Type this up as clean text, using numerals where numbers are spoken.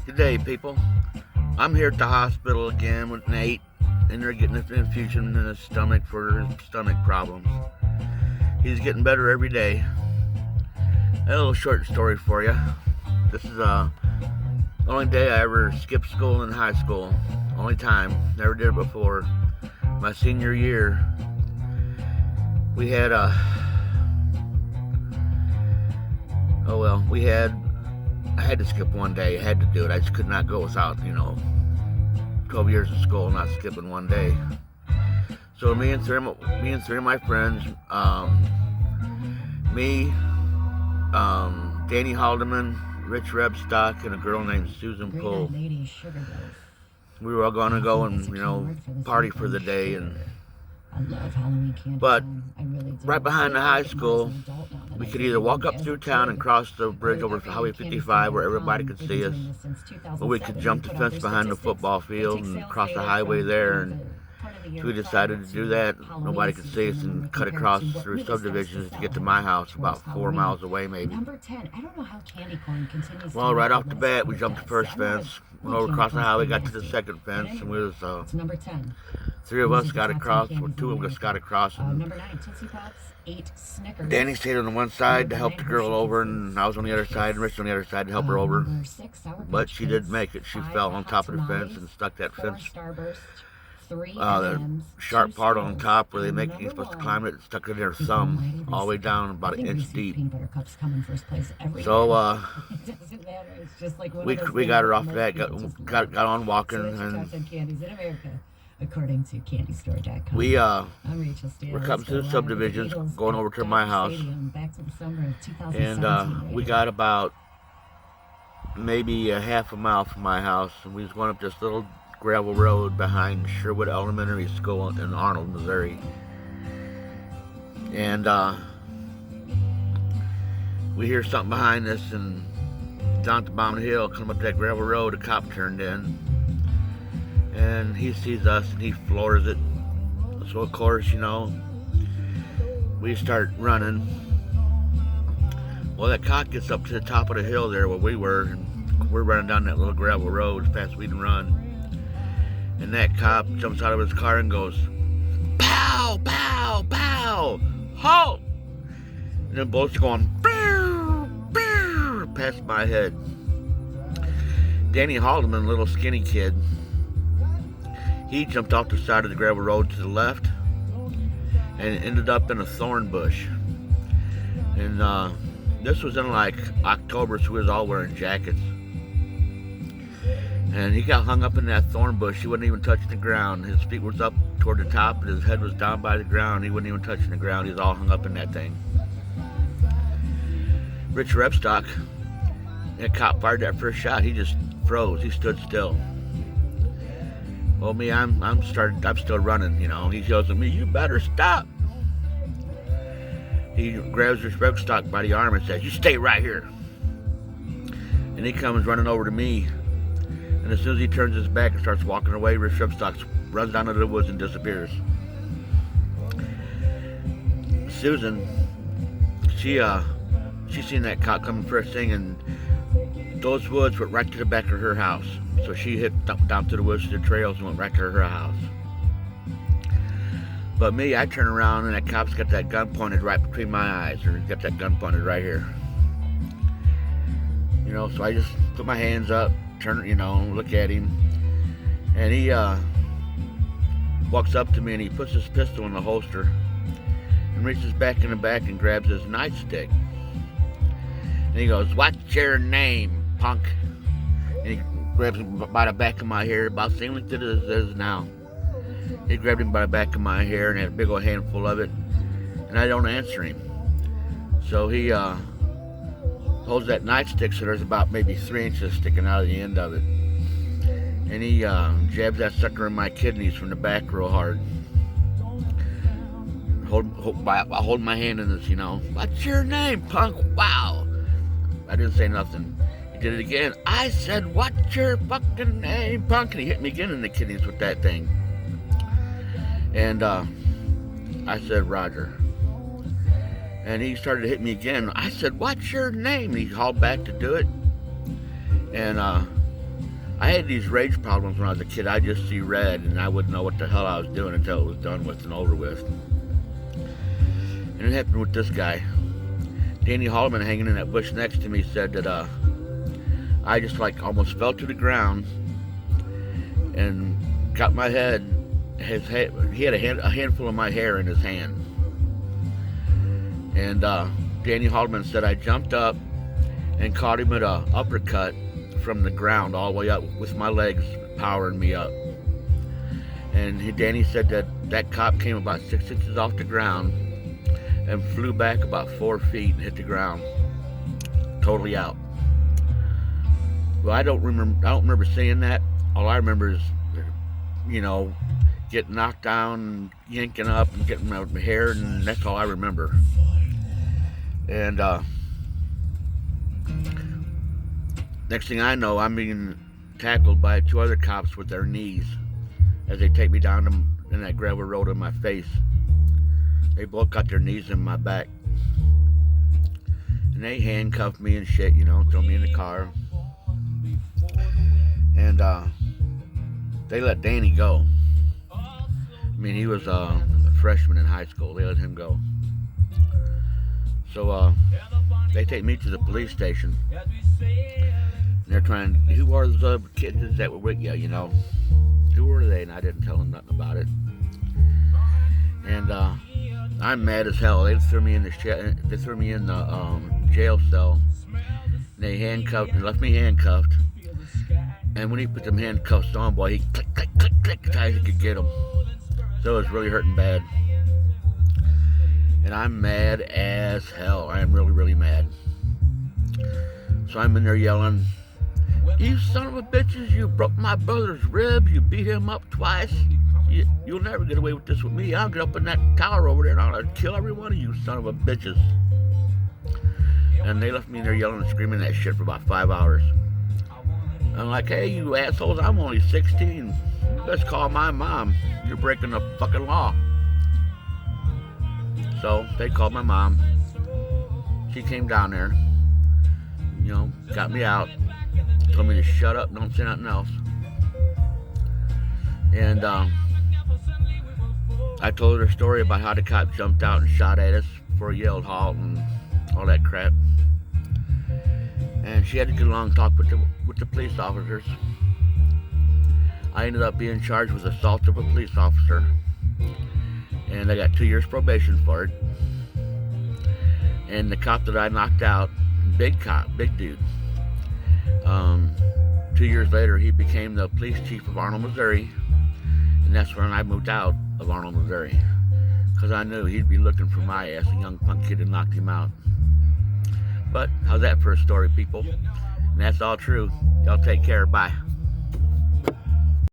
Good day, people. I'm here at the hospital again with Nate, and they're getting an infusion in his stomach for his stomach problems. He's getting better every day. A little short story for you. This is the only day I ever skipped school in high school. Only time. Never did it before. My senior year, we had a. Oh well, we had. I had to skip one day. I had to do it. I just could not go without, 12 years of school not skipping one day. So me and three of my friends, me, Danny Haldeman, Rich Rebstock, and a girl named Susan Poole. We were all going to go and party for the day, but right behind the high school, we could either walk up through town and cross the bridge over Highway 55 where everybody could see us, or we could jump the fence behind the football field and cross the highway there. And so we decided to do that. Nobody could see us and cut across through subdivisions to get to my house, about 4 miles away maybe. Well, right off the bat, we jumped the first fence, went over across the highway, got to the second fence, and we was three of us got across, or two of us got across, and Danny stayed on the one side to help the girl over, and I was on the other side, and Rich on the other side to help her over. But she didn't make it. She fell on top of the fence and stuck that fence, the sharp part on top where you're supposed to climb it, stuck in her thumb all the way down about an inch deep. So we got her off of that, got on walking, and according to candystore.com. We're coming to the subdivisions, going over to my house, and we got about maybe a half a mile from my house, and we was going up this little gravel road behind Sherwood Elementary School in Arnold, Missouri. And we hear something behind us, and down at the bottom of the hill, coming up that gravel road, a cop turned in. And he sees us and he floors it. So of course, we start running. Well, that cop gets up to the top of the hill there where we were, and we're running down that little gravel road as fast as we can run. And that cop jumps out of his car and goes, "Pow, pow, pow, halt!" And then bullets are going, "Pew, pew," past my head. Danny Haldeman, little skinny kid, he jumped off the side of the gravel road to the left and ended up in a thorn bush. And this was in like October, so we was all wearing jackets. And he got hung up in that thorn bush. He wasn't even touching the ground. His feet was up toward the top, and his head was down by the ground. He wasn't even touching the ground. He was all hung up in that thing. Rich Rebstock, that cop fired that first shot. He just froze. He stood still. Well, me, I'm still running, He yells at me, "You better stop." He grabs his Rebstock by the arm and says, "You stay right here." And he comes running over to me. And as soon as he turns his back and starts walking away, Rich Rebstock runs down into the woods and disappears. Susan, she seen that cop coming first thing, and those woods went right to the back of her house. So she hit down to the woods to the trails and went right to her house. But me, I turn around and that cop's got that gun pointed right between my eyes, or he's got that gun pointed right here. So I just put my hands up, turn, look at him, and he walks up to me and he puts his pistol in the holster and reaches back in the back and grabs his nightstick. And he goes, "What's your name, punk?" And he grabs him by the back of my hair, about the same length it is now. He grabbed him by the back of my hair and had a big old handful of it, and I don't answer him. So he holds that nightstick, so there's about maybe 3 inches sticking out of the end of it. And he jabs that sucker in my kidneys from the back real hard. I hold my hand in this, "What's your name, punk?" Wow. I didn't say nothing. He did it again. I said, "What's your fucking name, punk?" And he hit me again in the kidneys with that thing. And I said, "Roger." And he started to hit me again. I said, "What's your name?" And he called back to do it. And I had these rage problems when I was a kid. I just see red, and I wouldn't know what the hell I was doing until it was done with and over with. And it happened with this guy. Danny Holloman, hanging in that bush next to me, said that I just like almost fell to the ground and got my head. He had a handful of my hair in his hand. And Danny Holloman said I jumped up and caught him at an uppercut from the ground all the way up with my legs powering me up. And Danny said that cop came about 6 inches off the ground and flew back about 4 feet and hit the ground, totally out. Well, I don't remember seeing that. All I remember is, getting knocked down, and yanking up, and getting my hair, and that's all I remember. And next thing I know, I'm being tackled by 2 other cops with their knees as they take me down in that gravel road in my face. They both got their knees in my back. And they handcuffed me and shit, throw me in the car. And they let Danny go. I mean, he was a freshman in high school. They let him go. So they take me to the police station. And they're trying, who were the kids that were with you, Who were they? And I didn't tell them nothing about it. And I'm mad as hell. They threw me in the jail cell. And they left me handcuffed. And when he put them handcuffs on, boy, he click, click, click, click, as high as he could get them. So it was really hurting bad. And I'm mad as hell. I am really, really mad. So I'm in there yelling, "You son of a bitches, you broke my brother's ribs, you beat him up twice. You'll never get away with this with me. I'll get up in that tower over there and I'll kill every one of you son of a bitches." And they left me in there yelling and screaming that shit for about 5 hours. I'm like, "Hey, you assholes, I'm only 16. Let's call my mom. You're breaking the fucking law." So they called my mom. She came down there, got me out, told me to shut up, don't say nothing else. And I told her a story about how the cop jumped out and shot at us before he yelled halt and all that crap. And she had to get a long talk with the police officers. I ended up being charged with assault of a police officer, and I got 2 years probation for it. And the cop that I knocked out, big cop, big dude, 2 years later he became the police chief of Arnold, Missouri, and that's when I moved out of Arnold, Missouri, because I knew he'd be looking for my ass, a young punk kid, and knocked him out. But how's that for a story, people? And that's all true. Y'all take care. Bye.